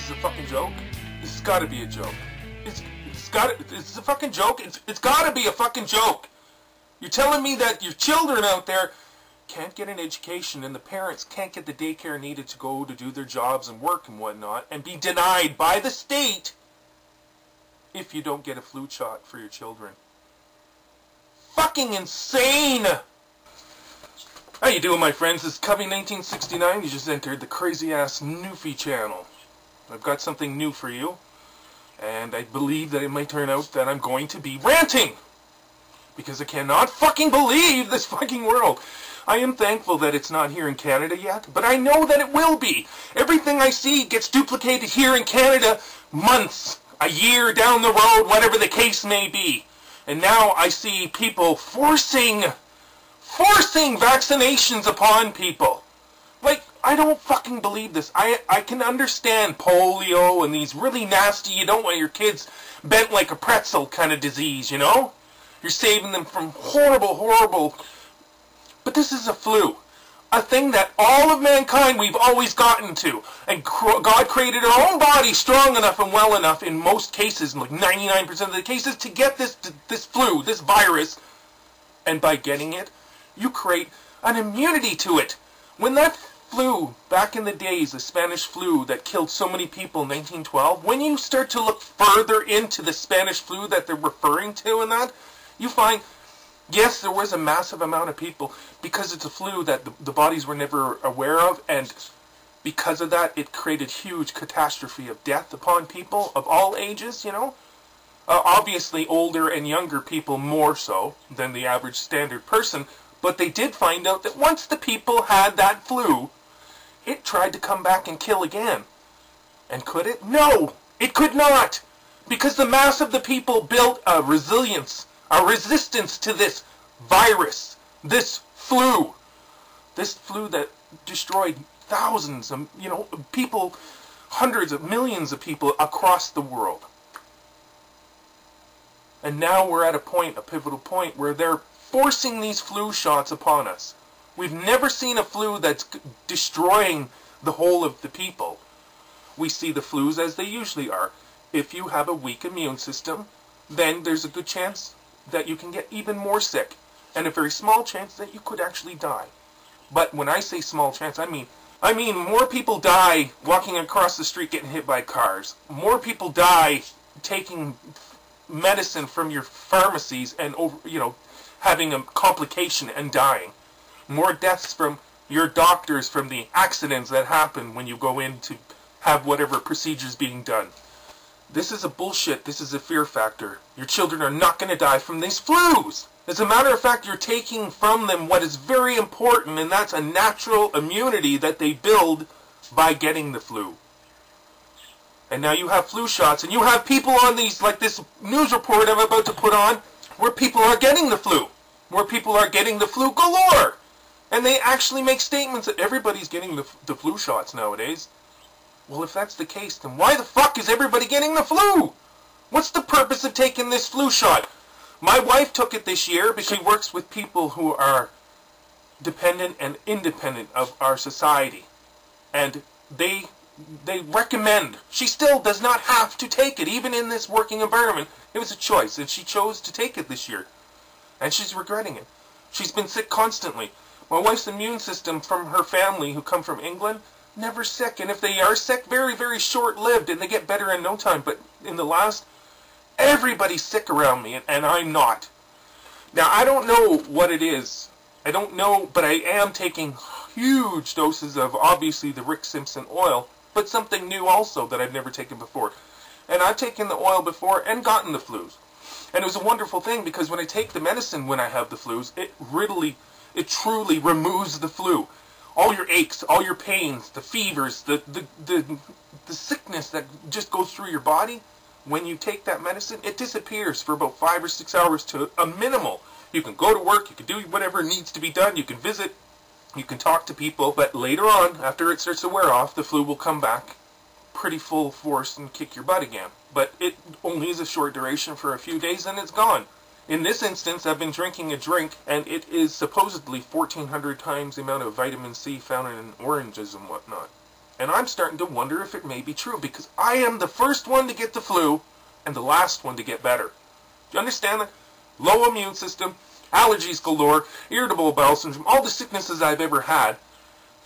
This is a fucking joke? This has got to be a joke. It's a fucking joke? It's got to be a fucking joke. You're telling me that your children out there can't get an education and the parents can't get the daycare needed to go to do their jobs and work and whatnot and be denied by the state if you don't get a flu shot for your children. Fucking insane! How you doing, my friends? This is Covey1969. You just entered the crazy-ass Newfie channel. I've got something new for you, and I believe that it might turn out that I'm going to be ranting, because I cannot fucking believe this fucking world. I am thankful that it's not here in Canada yet, but I know that it will be. Everything I see gets duplicated here in Canada months, a year down the road, whatever the case may be. And now I see people forcing vaccinations upon people. Like, I don't fucking believe this. I can understand polio and these really nasty, you don't want your kids bent like a pretzel kind of disease, you know? You're saving them from horrible... But this is a flu. A thing that all of mankind we've always gotten to. And God created our own body strong enough and well enough, in most cases, like 99% of the cases, to get this flu, this virus. And by getting it, you create an immunity to it. When that flu, back in the days, the Spanish flu that killed so many people in 1912, when you start to look further into the Spanish flu that they're referring to and that, you find, yes, there was a massive amount of people, because it's a flu that the bodies were never aware of, and because of that, it created huge catastrophe of death upon people of all ages, you know? Obviously, older and younger people more so than the average standard person, but they did find out that once the people had that flu, it tried to come back and kill again. And could it? No! It could not! Because the mass of the people built a resilience, a resistance to this virus, this flu that destroyed thousands of, people, hundreds of millions of people across the world. And now we're at a pivotal point, where they're forcing these flu shots upon us. We've never seen a flu that's destroying the whole of the people. We see the flus as they usually are. If you have a weak immune system, then there's a good chance that you can get even more sick, and a very small chance that you could actually die. But when I say small chance, I mean more people die walking across the street getting hit by cars. More people die taking medicine from your pharmacies and having a complication and dying. More deaths from your doctors from the accidents that happen when you go in to have whatever procedures being done. This is a bullshit. This is a fear factor. Your children are not going to die from these flus. As a matter of fact, you're taking from them what is very important, and that's a natural immunity that they build by getting the flu. And now you have flu shots, and you have people on these, like this news report I'm about to put on, where people are getting the flu. Where people are getting the flu galore. And they actually make statements that everybody's getting the flu shots nowadays. Well, if that's the case, then why the fuck is everybody getting the flu? What's the purpose of taking this flu shot? My wife took it this year because she works with people who are dependent and independent of our society. And they recommend. She still does not have to take it, even in this working environment. It was a choice, and she chose to take it this year. And she's regretting it. She's been sick constantly. My wife's immune system from her family, who come from England, never sick. And if they are sick, very, very short-lived, and they get better in no time. But in the last, everybody's sick around me, and I'm not. Now, I don't know what it is. I don't know, but I am taking huge doses of, obviously, the Rick Simpson oil, but something new also that I've never taken before. And I've taken the oil before and gotten the flus. And it was a wonderful thing, because when I take the medicine when I have the flus, it truly removes the flu. All your aches, all your pains, the fevers, the sickness that just goes through your body, when you take that medicine, it disappears for about 5 or 6 hours to a minimal. You can go to work, you can do whatever needs to be done, you can visit, you can talk to people, but later on, after it starts to wear off, the flu will come back pretty full force and kick your butt again. But it only is a short duration for a few days and it's gone. In this instance, I've been drinking a drink, and it is supposedly 1,400 times the amount of vitamin C found in oranges and whatnot. And I'm starting to wonder if it may be true, because I am the first one to get the flu and the last one to get better. Do you understand that? Low immune system, allergies galore, irritable bowel syndrome, all the sicknesses I've ever had.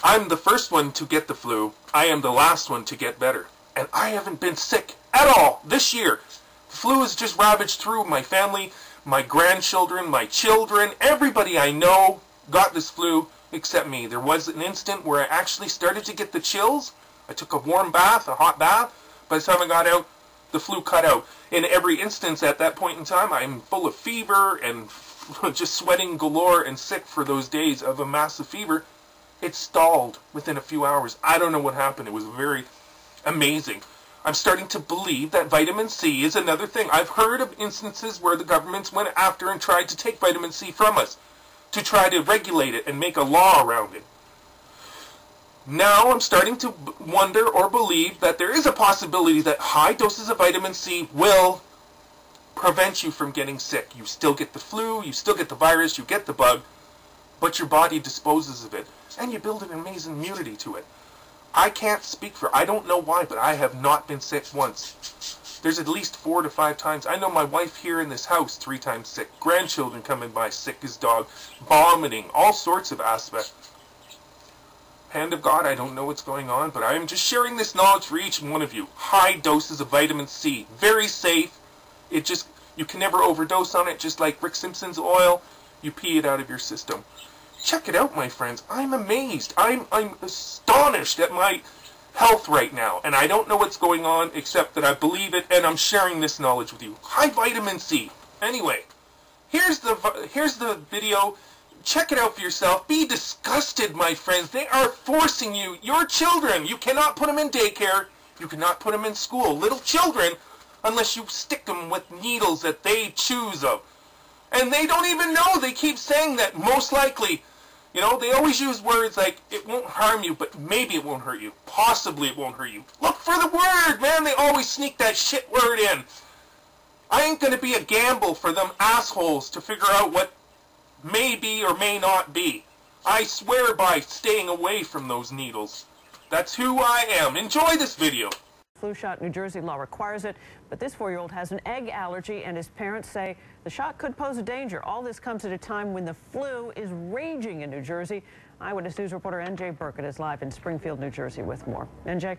I'm the first one to get the flu. I am the last one to get better. And I haven't been sick at all this year. The flu has just ravaged through my family, my grandchildren, my children. Everybody I know got this flu except me. There was an instant where I actually started to get the chills. I took a warm bath, a hot bath. By the time I got out, the flu cut out. In every instance at that point in time, I'm full of fever and just sweating galore and sick for those days of a massive fever. It stalled within a few hours. I don't know what happened. It was very amazing. I'm starting to believe that vitamin C is another thing. I've heard of instances where the governments went after and tried to take vitamin C from us to try to regulate it and make a law around it. Now I'm starting to wonder or believe that there is a possibility that high doses of vitamin C will prevent you from getting sick. You still get the flu, you still get the virus, you get the bug, but your body disposes of it, and you build an amazing immunity to it. I can't speak for, I don't know why, but I have not been sick once. There's at least 4 to 5 times. I know my wife here in this house 3 times sick. Grandchildren coming by sick as dog, vomiting, all sorts of aspects. Hand of God, I don't know what's going on, but I am just sharing this knowledge for each one of you. High doses of vitamin C, very safe. It just, you can never overdose on it, just like Rick Simpson's oil. You pee it out of your system. Check it out, my friends. I'm amazed. I'm astonished at my health right now. And I don't know what's going on except that I believe it, and I'm sharing this knowledge with you. High vitamin C. Anyway, here's the video. Check it out for yourself. Be disgusted, my friends. They are forcing you, your children. You cannot put them in daycare. You cannot put them in school. Little children, unless you stick them with needles that they choose of. And they don't even know. They keep saying that most likely. You know, they always use words like, it won't harm you, but maybe it won't hurt you. Possibly it won't hurt you. Look for the word, man. They always sneak that shit word in. I ain't going to be a gamble for them assholes to figure out what may be or may not be. I swear by staying away from those needles. That's who I am. Enjoy this video. Flu shot, New Jersey law requires it, but this 4-year-old has an egg allergy, and his parents say the shot could pose a danger. All this comes at a time when the flu is raging in New Jersey. Eyewitness News reporter NJ Burkett is live in Springfield, New Jersey with more. NJ?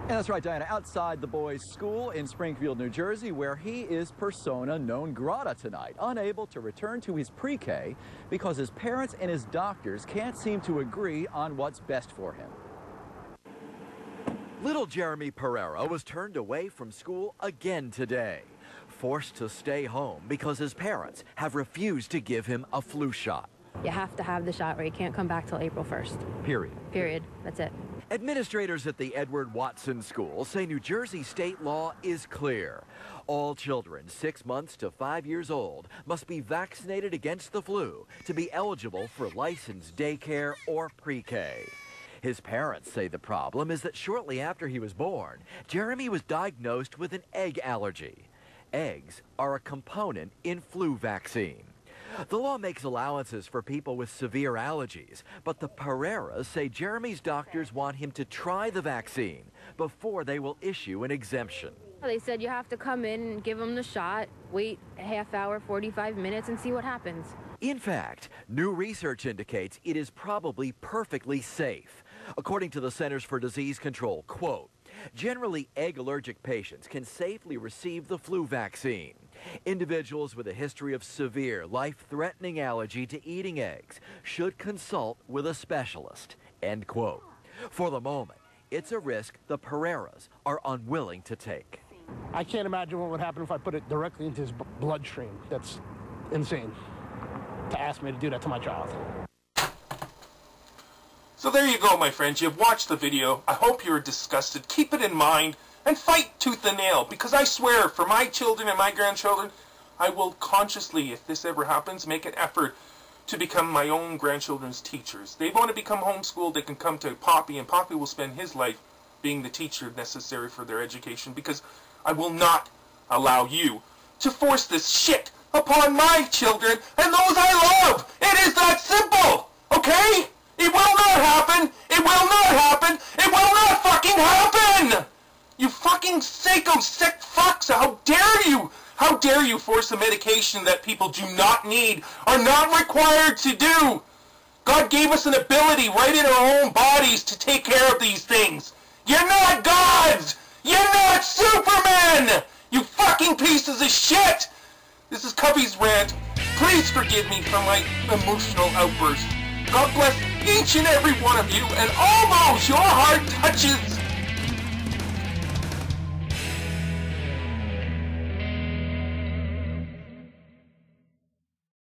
And that's right, Diana, outside the boys' school in Springfield, New Jersey, where he is persona non grata tonight, unable to return to his pre-K because his parents and his doctors can't seem to agree on what's best for him. Little Jeremy Pereira was turned away from school again today, forced to stay home because his parents have refused to give him a flu shot. You have to have the shot or you can't come back till April 1st. Period. That's it. Administrators at the Edward Watson School say New Jersey state law is clear. All children 6 months to 5 years old must be vaccinated against the flu to be eligible for licensed daycare or pre-K. His parents say the problem is that shortly after he was born, Jeremy was diagnosed with an egg allergy. Eggs are a component in flu vaccine. The law makes allowances for people with severe allergies, but the Pereiras say Jeremy's doctors want him to try the vaccine before they will issue an exemption. They said you have to come in and give them the shot, wait a half hour, 45 minutes, and see what happens. In fact, new research indicates it is probably perfectly safe. According to the Centers for Disease Control, quote, generally egg allergic patients can safely receive the flu vaccine. Individuals with a history of severe, life-threatening allergy to eating eggs should consult with a specialist, end quote. For the moment, it's a risk the Pereiras are unwilling to take. I can't imagine what would happen if I put it directly into his bloodstream. That's insane to ask me to do that to my child. So there you go, my friends. You've watched the video. I hope you're disgusted. Keep it in mind and fight tooth and nail, because I swear, for my children and my grandchildren, I will consciously, if this ever happens, make an effort to become my own grandchildren's teachers. They want to become homeschooled, they can come to Poppy, and Poppy will spend his life being the teacher necessary for their education, because I will not allow you to force this shit upon my children and those I love. It is that simple, okay? It will not happen. It will not happen. It will not force a medication that people do not need are not required to do. God gave us an ability right in our own bodies to take care of these things. You're not gods! You're not Superman! You fucking pieces of shit! This is Cubby's rant. Please forgive me for my emotional outburst. God bless each and every one of you, and all those your heart touches